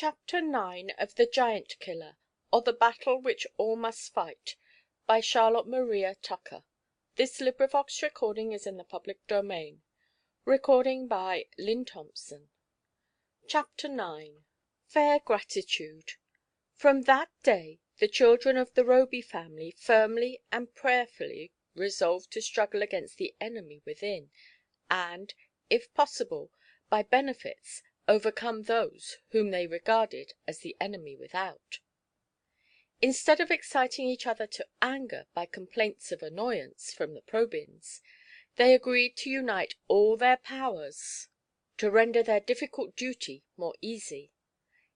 Chapter 9 of the Giant Killer, or the Battle Which All Must Fight, by Charlotte Maria Tucker. This recording is in the public domain. Lynne Thompson. Chapter 9. Fair Gratitude. From that day the children of the Roby family firmly and prayerfully resolved to struggle against the enemy within, and, if possible, by benefits, overcome those whom they regarded as the enemy without. Instead of exciting each other to anger by complaints of annoyance from the Probyns, they agreed to unite all their powers to render their difficult duty more easy.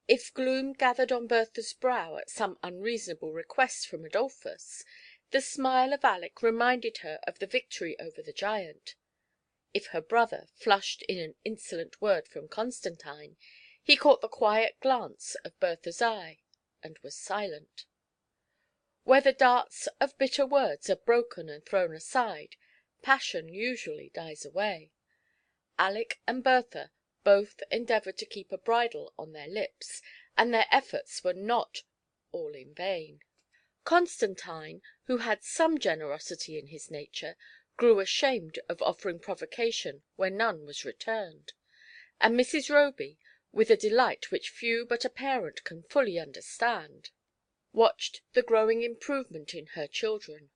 If gloom gathered on Bertha's brow at some unreasonable request from Adolphus, the smile of Aleck reminded her of the victory over the giant. If her brother flushed in an insolent word from Constantine, he caught the quiet glance of Bertha's eye, and was silent. Where the darts of bitter words are broken and thrown aside, passion usually dies away. Aleck and Bertha both endeavoured to keep a bridle on their lips, and their efforts were not all in vain. Constantine, who had some generosity in his nature, grew ashamed of offering provocation where none was returned; and Mrs. Roby, with a delight which few but a parent can fully understand, watched the growing improvement in her children.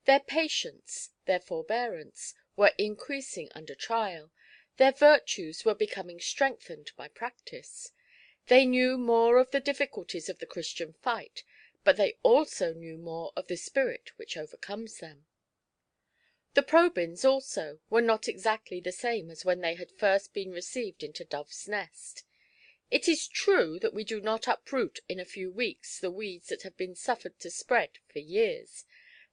Their patience, their forbearance, were increasing under trial, their virtues were becoming strengthened by practice. They knew more of the difficulties of the Christian fight, but they also knew more of the spirit which overcomes them. The Probyns also were not exactly the same as when they had first been received into Dove's Nest. It is true that we do not uproot in a few weeks the weeds that have been suffered to spread for years,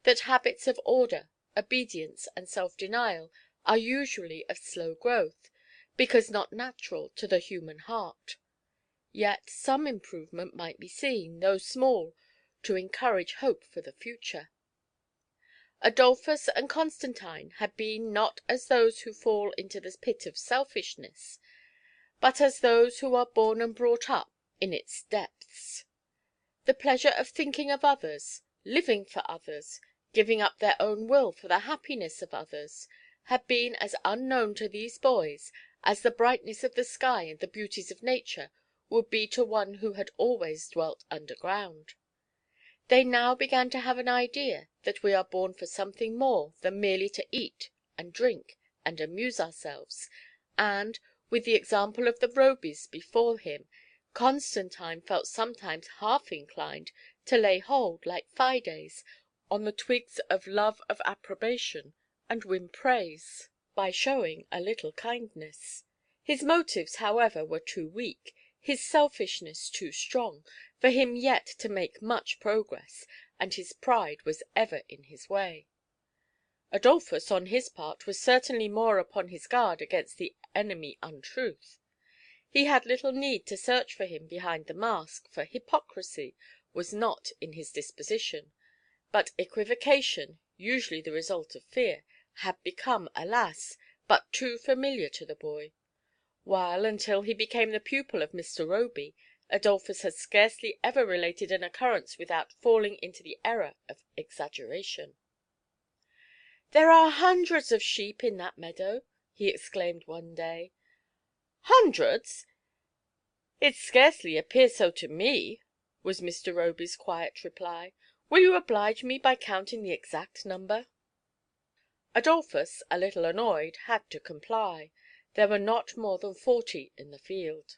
that habits of order, obedience, and self–denial are usually of slow growth, because not natural to the human heart. Yet some improvement might be seen, though small, to encourage hope for the future. Adolphus and Constantine had been not as those who fall into the pit of selfishness, but as those who are born and brought up in its depths. The pleasure of thinking of others, living for others, giving up their own will for the happiness of others, had been as unknown to these boys as the brightness of the sky and the beauties of nature would be to one who had always dwelt underground. They now began to have an idea that we are born for something more than merely to eat and drink and amuse ourselves, and, with the example of the Robys before him, Constantine felt sometimes half inclined to lay hold, like Fides, on the twigs of love of approbation, and win praise by showing a little kindness. His motives, however, were too weak, his selfishness too strong, for him yet to make much progress, and his pride was ever in his way. Adolphus, on his part, was certainly more upon his guard against the enemy Untruth. He had little need to search for him behind the mask, for hypocrisy was not in his disposition, but equivocation, usually the result of fear, had become, alas, but too familiar to the boy; while, until he became the pupil of Mr. Roby, Adolphus had scarcely ever related an occurrence without falling into the error of exaggeration. "There are hundreds of sheep in that meadow," he exclaimed one day. "Hundreds! It scarcely appears so to me," was Mr. Roby's quiet reply. "Will you oblige me by counting the exact number?" Adolphus, a little annoyed, had to comply. There were not more than 40 in the field.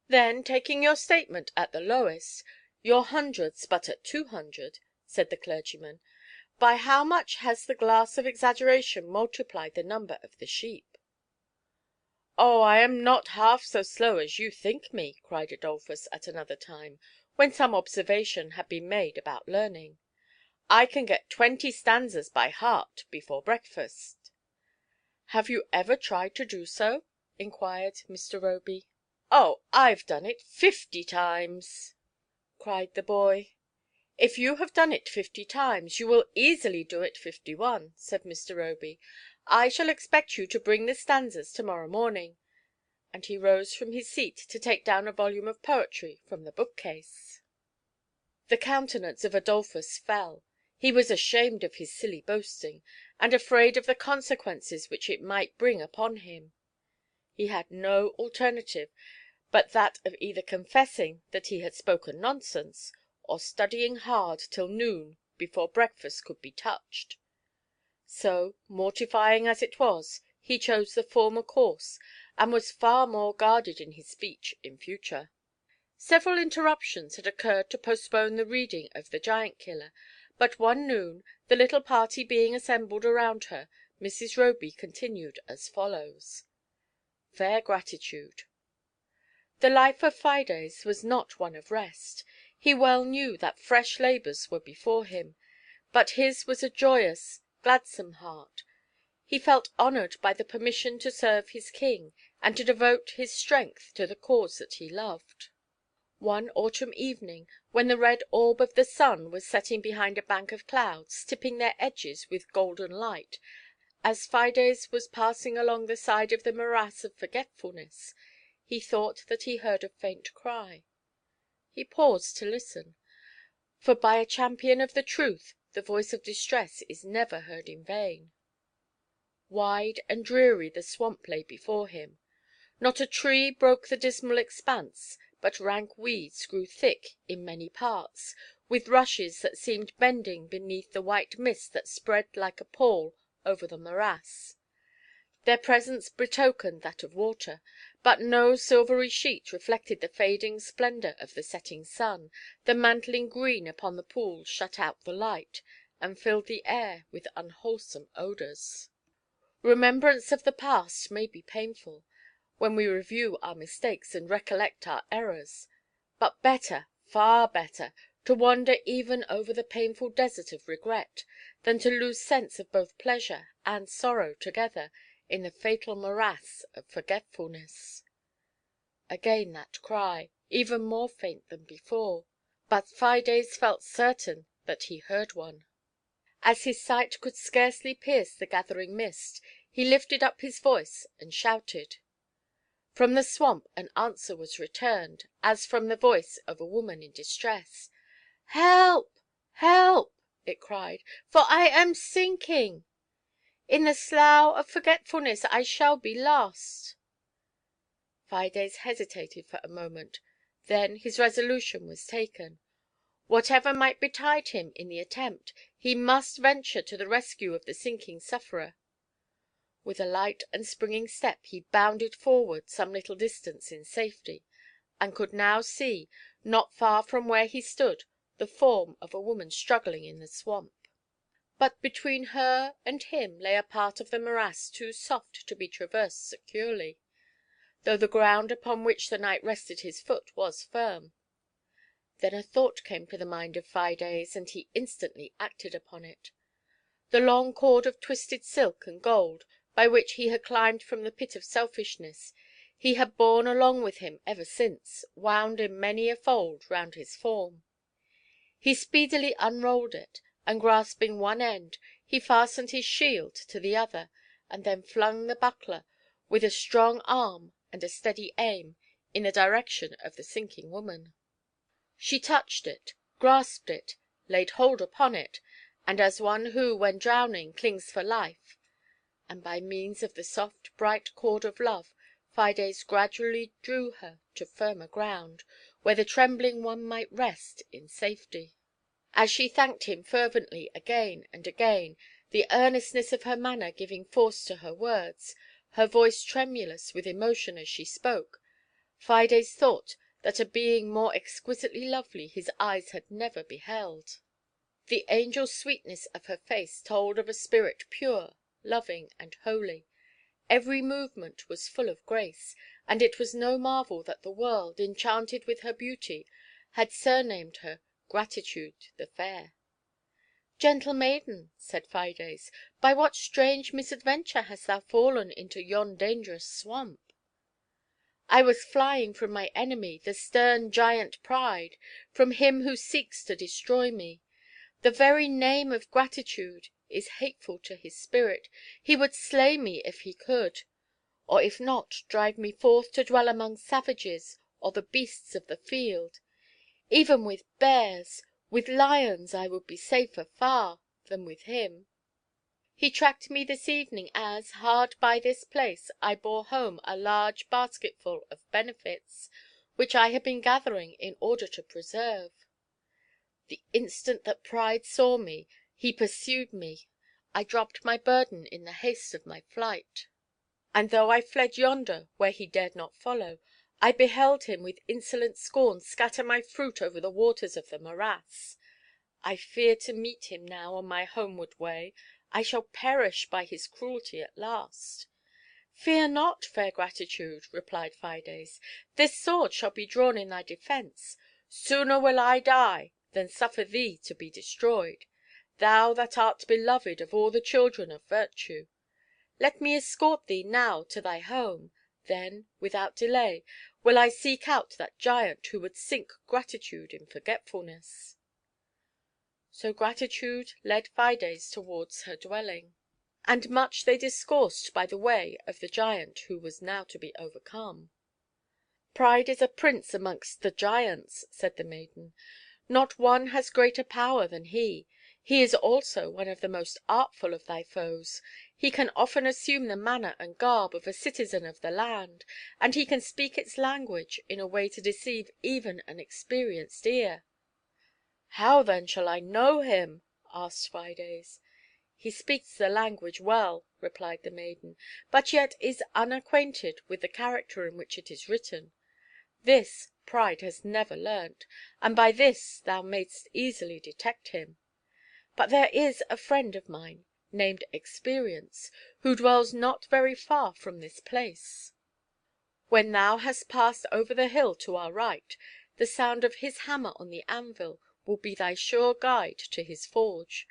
"Then, taking your statement at the lowest, your hundreds but at 200," said the clergyman, "by how much has the glass of exaggeration multiplied the number of the sheep?" "Oh, I am not half so slow as you think me," cried Adolphus at another time, when some observation had been made about learning. "I can get 20 stanzas by heart before breakfast." "Have you ever tried to do so?" inquired Mr. Roby. "Oh, I've done it 50 times," cried the boy. "If you have done it 50 times, you will easily do it 51," said Mr. Roby. "I shall expect you to bring the stanzas to–morrow morning. and he rose from his seat to take down a volume of poetry from the bookcase. The countenance of Adolphus fell. He was ashamed of his silly boasting, and afraid of the consequences which it might bring upon him. He had no alternative but that of either confessing that he had spoken nonsense, or studying hard till noon before breakfast could be touched. So, mortifying as it was, he chose the former course, and was far more guarded in his speech in future. Several interruptions had occurred to postpone the reading of the Giant Killer, but one noon, the little party being assembled around her, Mrs. Roby continued as follows: FAIR GRATITUDE. The life of Fides was not one of rest. He well knew that fresh labours were before him, but his was a joyous, gladsome heart. He felt honoured by the permission to serve his king, and to devote his strength to the cause that he loved. One autumn evening, when the red orb of the sun was setting behind a bank of clouds, tipping their edges with golden light, as Fides was passing along the side of the morass of Forgetfulness, he thought that he heard a faint cry. He paused to listen, for by a champion of the truth the voice of distress is never heard in vain. Wide and dreary the swamp lay before him. Not a tree broke the dismal expanse, but rank weeds grew thick in many parts, with rushes that seemed bending beneath the white mist that spread like a pall over the morass. Their presence betokened that of water, but no silvery sheet reflected the fading splendour of the setting sun. The mantling green upon the pools shut out the light, and filled the air with unwholesome odours. Remembrance of the past may be painful, when we review our mistakes and recollect our errors, but better, far better, to wander even over the painful desert of regret, than to lose sense of both pleasure and sorrow together in the fatal morass of forgetfulness. Again that cry, even more faint than before, but Fides felt certain that he heard one. As his sight could scarcely pierce the gathering mist, he lifted up his voice and shouted. From the swamp an answer was returned, as from the voice of a woman in distress. "Help! Help!" it cried, "for I am sinking. In the slough of forgetfulness I shall be lost." Fides hesitated for a moment, then his resolution was taken. Whatever might betide him in the attempt, he must venture to the rescue of the sinking sufferer. With a light and springing step he bounded forward some little distance in safety, and could now see, not far from where he stood, the form of a woman struggling in the swamp. But between her and him lay a part of the morass too soft to be traversed securely, though the ground upon which the knight rested his foot was firm. Then a thought came to the mind of Fides, and he instantly acted upon it. The long cord of twisted silk and gold, by which he had climbed from the pit of selfishness, he had borne along with him ever since, wound in many a fold round his form. He speedily unrolled it, and grasping one end, he fastened his shield to the other, and then flung the buckler, with a strong arm and a steady aim, in the direction of the sinking woman. She touched it, grasped it, laid hold upon it, and as one who, when drowning, clings for life, and by means of the soft bright cord of love, Fides gradually drew her to firmer ground, where the trembling one might rest in safety. As she thanked him fervently again and again, the earnestness of her manner giving force to her words, her voice tremulous with emotion as she spoke, Fides thought that a being more exquisitely lovely his eyes had never beheld. The angel sweetness of her face told of a spirit pure, loving, and holy. Every movement was full of grace, and it was no marvel that the world, enchanted with her beauty, had surnamed her Gratitude the Fair. "Gentle maiden," said Fides, "by what strange misadventure hast thou fallen into yon dangerous swamp?" "I was flying from my enemy, the stern giant Pride, from him who seeks to destroy me. The very name of gratitude is hateful to his spirit. He would slay me if he could. or if not, drive me forth to dwell among savages or the beasts of the field. Even with bears, with lions, I would be safer far than with him. He tracked me this evening as, hard by this place, I bore home a large basketful of benefits, which I had been gathering in order to preserve. The instant that Pride saw me, he pursued me. I dropped my burden in the haste of my flight. And though I fled yonder where he dared not follow, I beheld him with insolent scorn scatter my fruit over the waters of the morass. I fear to meet him now on my homeward way. I shall perish by his cruelty at last." "Fear not, fair Gratitude," replied Fides. "This sword shall be drawn in thy defence. Sooner will I die than suffer thee to be destroyed, thou that art beloved of all the children of virtue. Let me escort thee now to thy home. Then, without delay, will I seek out that giant who would sink Gratitude in forgetfulness." So Gratitude led Fides towards her dwelling, and much they discoursed by the way of the giant who was now to be overcome. "Pride is a prince amongst the giants," said the maiden. "Not one has greater power than he. He is also one of the most artful of thy foes. He can often assume the manner and garb of a citizen of the land, and he can speak its language in a way to deceive even an experienced ear." "How then shall I know him?" asked Fides. "He speaks the language well," replied the maiden, "but yet is unacquainted with the character in which it is written. This Pride has never learnt, and by this thou mayst easily detect him. But there is a friend of mine, named Experience, who dwells not very far from this place. When thou hast passed over the hill to our right, the sound of his hammer on the anvil will be thy sure guide to his forge.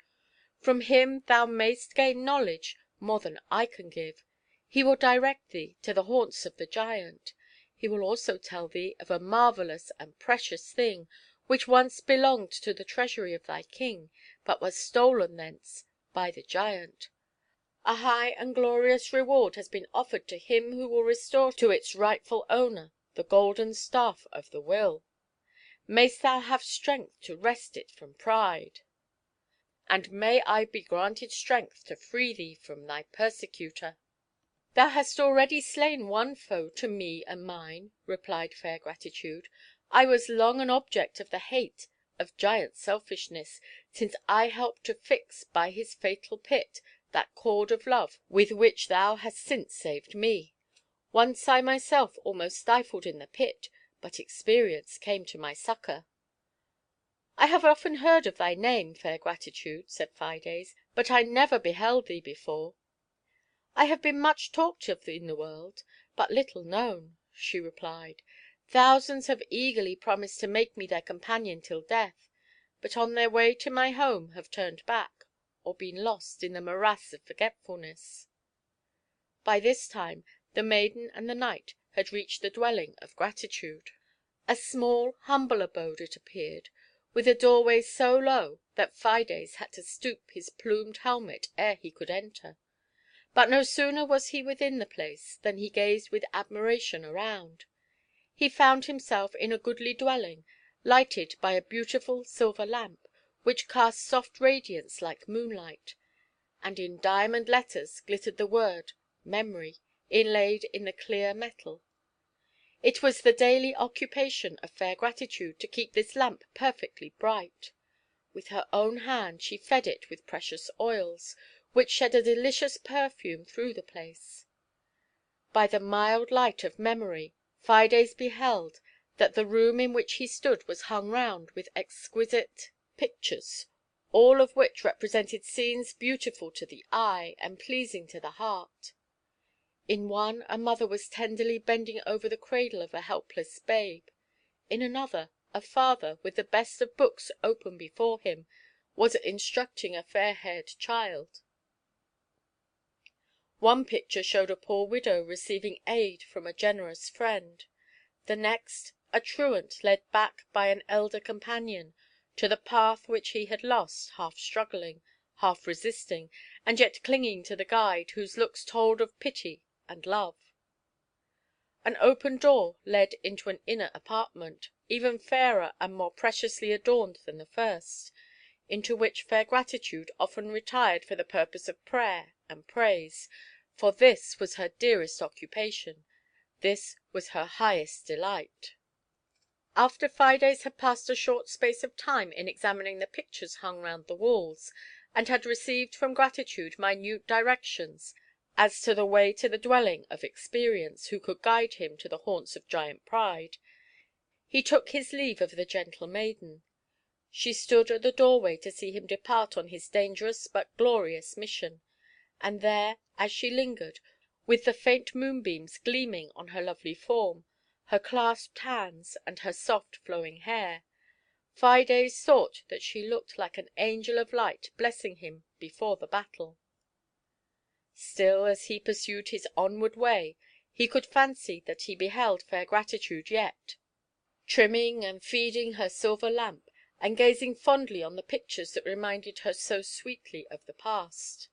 From him thou mayst gain knowledge more than I can give. He will direct thee to the haunts of the giant. He will also tell thee of a marvellous and precious thing, which once belonged to the treasury of thy king, but was stolen thence by the giant. A high and glorious reward has been offered to him who will restore to its rightful owner the golden staff of the will. Mayst thou have strength to wrest it from Pride, and may I be granted strength to free thee from thy persecutor." "Thou hast already slain one foe to me and mine," replied fair Gratitude. "I was long an object of the hate of Giant Selfishness, since I helped to fix by his fatal pit that cord of love with which thou hast since saved me. Once I myself almost stifled in the pit, but Experience came to my succor." "I have often heard of thy name, fair Gratitude," said Fides, "but I never beheld thee before." "I have been much talked of in the world, but little known," she replied. "Thousands have eagerly promised to make me their companion till death, but on their way to my home have turned back, or been lost in the morass of forgetfulness." By this time the maiden and the knight had reached the dwelling of Gratitude. A small, humble abode it appeared, with a doorway so low that Fides had to stoop his plumed helmet ere he could enter. But no sooner was he within the place than he gazed with admiration around. He found himself in a goodly dwelling, lighted by a beautiful silver lamp, which cast soft radiance like moonlight, and in diamond letters glittered the word Memory, inlaid in the clear metal. It was the daily occupation of fair Gratitude to keep this lamp perfectly bright. With her own hand she fed it with precious oils, which shed a delicious perfume through the place. By the mild light of Memory, Fides beheld that the room in which he stood was hung round with exquisite pictures, all of which represented scenes beautiful to the eye and pleasing to the heart. In one a mother was tenderly bending over the cradle of a helpless babe. In another, a father, with the best of books open before him, was instructing a fair–haired child. One picture showed a poor widow receiving aid from a generous friend. The next, a truant led back by an elder companion to the path which he had lost, half struggling, half resisting, and yet clinging to the guide, whose looks told of pity and love. An open door led into an inner apartment, even fairer and more preciously adorned than the first, into which fair Gratitude often retired for the purpose of prayer and praise, for this was her dearest occupation, this was her highest delight. After Fides had passed a short space of time in examining the pictures hung round the walls, and had received from Gratitude minute directions as to the way to the dwelling of Experience, who could guide him to the haunts of Giant Pride, he took his leave of the gentle maiden. She stood at the doorway to see him depart on his dangerous but glorious mission, and there, as she lingered, with the faint moonbeams gleaming on her lovely form, her clasped hands, and her soft flowing hair, Fides thought that she looked like an angel of light blessing him before the battle. Still, as he pursued his onward way, he could fancy that he beheld fair Gratitude yet, trimming and feeding her silver lamp, and gazing fondly on the pictures that reminded her so sweetly of the past.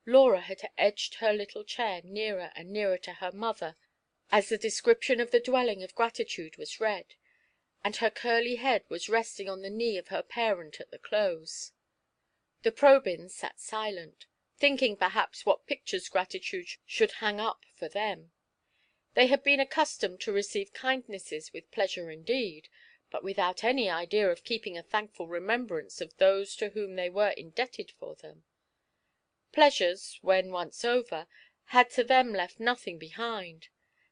Laura had edged her little chair nearer and nearer to her mother as the description of the dwelling of Gratitude was read, and her curly head was resting on the knee of her parent at the close. The Probyns sat silent, thinking perhaps what pictures Gratitude should hang up for them. They had been accustomed to receive kindnesses with pleasure indeed, but without any idea of keeping a thankful remembrance of those to whom they were indebted for them. Pleasures, when once over, had to them left nothing behind.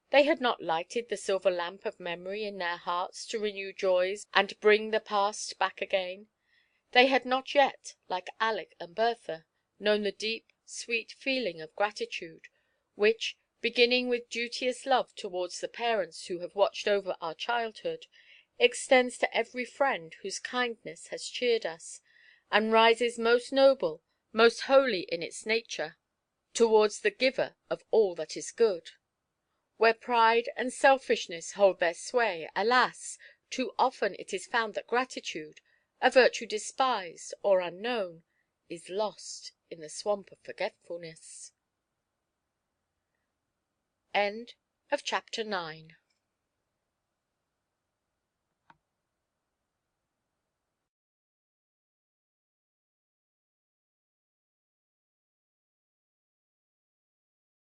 They had not lighted the silver lamp of memory in their hearts to renew joys and bring the past back again. They had not yet, like Aleck and Bertha, known the deep, sweet feeling of gratitude, which, beginning with duteous love towards the parents who have watched over our childhood, extends to every friend whose kindness has cheered us, and rises most noble, most holy in its nature, towards the Giver of all that is good. Where pride and selfishness hold their sway, alas! too often it is found that Gratitude, a virtue despised or unknown, is lost in the swamp of forgetfulness. End of chapter 9.